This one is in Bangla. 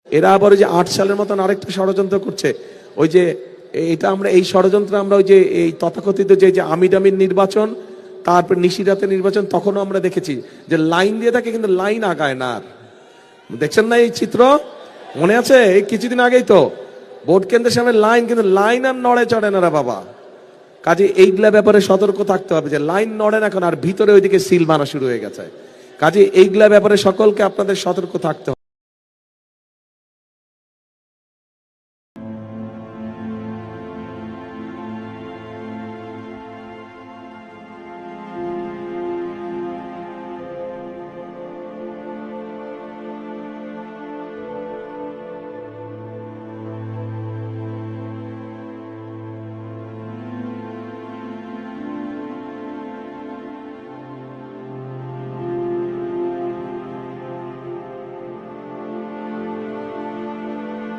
এরা আবার ওই যে ৮ সালের মতন আরেকটা ষড়যন্ত্র করছে। ওই যে এটা আমরা এই ষড়যন্ত্র আমরা ওই যে এই তথাকথিত যে আমির নির্বাচন, তারপর নিশিরাতে নির্বাচন, তখনও আমরা দেখেছি যে লাইন দিয়ে থাকে কিন্তু লাইন আগায় না। দেখছেন না এই চিত্র? মনে আছে এই কিছুদিন আগেই তো ভোট কেন্দ্রের সামনে লাইন, কিন্তু লাইন আর নড়ে চড়ে না রে বাবা। কাজে এইগুলা ব্যাপারে সতর্ক থাকতে হবে যে লাইন নড়ে না এখন, আর ভিতরে ওইদিকে সিল বানা শুরু হয়ে গেছে। কাজে এইগুলা ব্যাপারে সকলকে আপনাদের সতর্ক থাকতে হবে।